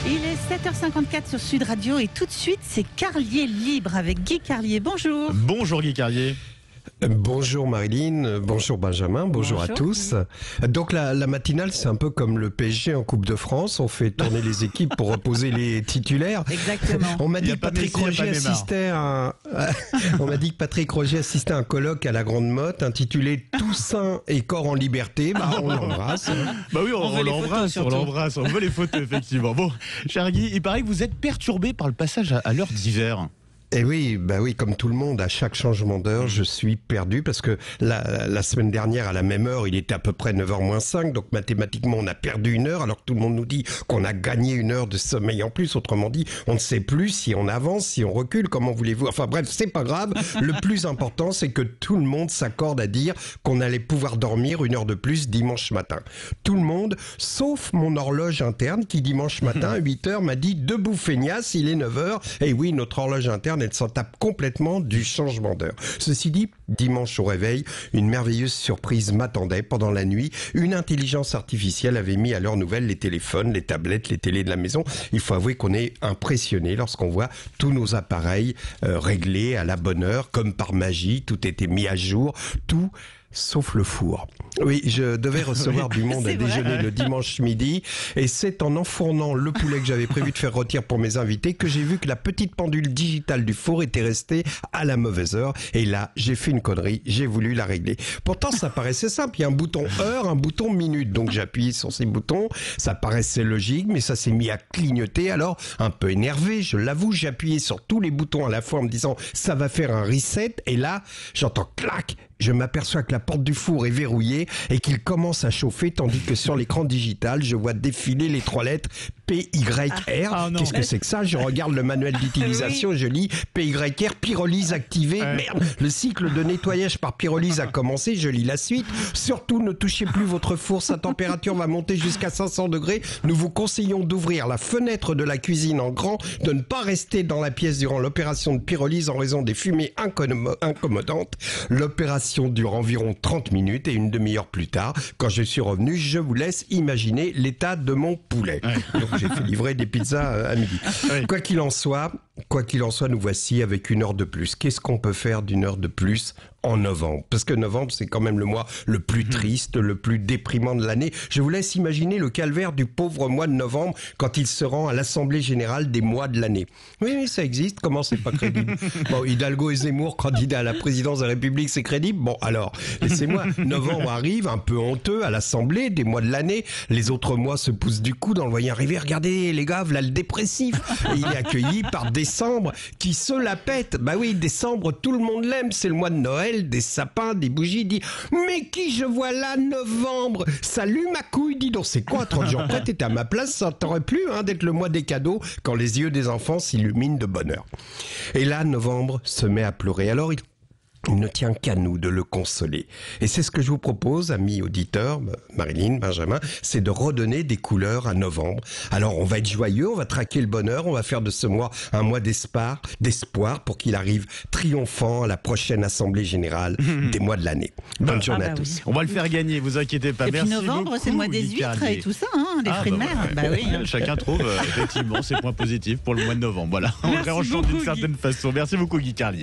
Il est 7h54 sur Sud Radio et tout de suite, c'est Carlier Libre avec Guy Carlier. Bonjour. Bonjour Guy Carlier. Bonjour Marilyn, bonjour Benjamin, bonjour à tous. Donc la matinale, c'est un peu comme le PSG en Coupe de France. On fait tourner les équipes pour reposer les titulaires. Exactement. On m'a dit que Patrick Roger assistait à un colloque à la Grande Motte intitulé Toussaint et corps en liberté. Bah, on l'embrasse. Bah oui, on l'embrasse, on veut les photos effectivement. Bon, cher Guy, il paraît que vous êtes perturbé par le passage à l'heure d'hiver. Et oui, comme tout le monde, à chaque changement d'heure, je suis perdu parce que la semaine dernière, à la même heure, il était à peu près 9h moins 5, donc mathématiquement, on a perdu une heure, alors que tout le monde nous dit qu'on a gagné une heure de sommeil en plus. Autrement dit, on ne sait plus si on avance, si on recule, comment voulez-vous. Enfin bref, c'est pas grave. Le plus important, c'est que tout le monde s'accorde à dire qu'on allait pouvoir dormir une heure de plus dimanche matin. Tout le monde, sauf mon horloge interne qui, dimanche matin, à 8h, m'a dit « Debout feignasse, il est 9h ». Et oui, notre horloge interne, elle s'en tape complètement du changement d'heure. Ceci dit, dimanche au réveil, une merveilleuse surprise m'attendait pendant la nuit. Une intelligence artificielle avait mis à l'heure nouvelle les téléphones, les tablettes, les télés de la maison. Il faut avouer qu'on est impressionné lorsqu'on voit tous nos appareils réglés à la bonne heure, comme par magie. Tout était mis à jour, tout sauf le four. Oui, je devais recevoir du monde à déjeuner le dimanche midi et c'est en enfournant le poulet que j'avais prévu de faire rôtir pour mes invités que j'ai vu que la petite pendule digitale du four était restée à la mauvaise heure et là, j'ai fait une connerie, j'ai voulu la régler. Pourtant, ça paraissait simple, il y a un bouton heure, un bouton minute, donc j'appuie sur ces boutons, ça paraissait logique, mais ça s'est mis à clignoter, alors un peu énervé, je l'avoue, j'ai appuyé sur tous les boutons à la fois en me disant ça va faire un reset et là, j'entends clac. Je m'aperçois que la porte du four est verrouillée et qu'il commence à chauffer tandis que sur l'écran digital, je vois défiler les 3 lettres PYR. Qu'est-ce que c'est que ça? Je regarde le manuel d'utilisation, je lis PYR, pyrolyse activée. Merde, le cycle de nettoyage par pyrolyse a commencé, je lis la suite. Surtout, ne touchez plus votre four, sa température va monter jusqu'à 500 degrés. Nous vous conseillons d'ouvrir la fenêtre de la cuisine en grand, de ne pas rester dans la pièce durant l'opération de pyrolyse en raison des fumées incommodantes. L'opération dure environ 30 minutes et une demi-heure plus tard, quand je suis revenu, je vous laisse imaginer l'état de mon poulet. Donc j'ai fait livrer des pizzas à midi. Quoi qu'il en soit, nous voici avec une heure de plus. Qu'est-ce qu'on peut faire d'une heure de plus en novembre? Parce que novembre, c'est quand même le mois le plus triste, le plus déprimant de l'année. Je vous laisse imaginer le calvaire du pauvre mois de novembre quand il se rend à l'Assemblée Générale des mois de l'année. Oui, ça existe. Comment c'est pas crédible? Bon, Hidalgo et Zemmour, candidat à la présidence de la République, c'est crédible? Bon, alors, laissez-moi. Novembre arrive, un peu honteux, à l'Assemblée des mois de l'année. Les autres mois se poussent du coude en le voyant arriver. Regardez, les gars, voilà le dépressif. Et il est accueilli par décembre qui se la pète. Bah oui, décembre, tout le monde l'aime. C'est le mois de Noël, des sapins, des bougies. Dit, mais qui je vois là, novembre? Salut ma couille, dis donc, c'est quoi, 30 jours près, t'étais à ma place, ça t'aurait plu d'être le mois des cadeaux quand les yeux des enfants s'illuminent de bonheur. Et là, novembre se met à pleurer. Alors, il ne tient qu'à nous de le consoler. Et c'est ce que je vous propose, amis auditeurs, Marilyn, Benjamin, c'est de redonner des couleurs à novembre. Alors on va être joyeux, on va traquer le bonheur, on va faire de ce mois un mois d'espoir pour qu'il arrive triomphant à la prochaine Assemblée Générale des mois de l'année. Bonne journée à tous. On va le faire gagner, vous inquiétez pas. Et puis Merci novembre, c'est le mois des huîtres et tout ça, les fruits de mer. Chacun trouve effectivement ses points positifs pour le mois de novembre. Voilà, on réenchante d'une certaine façon. Merci beaucoup Guy Carlier.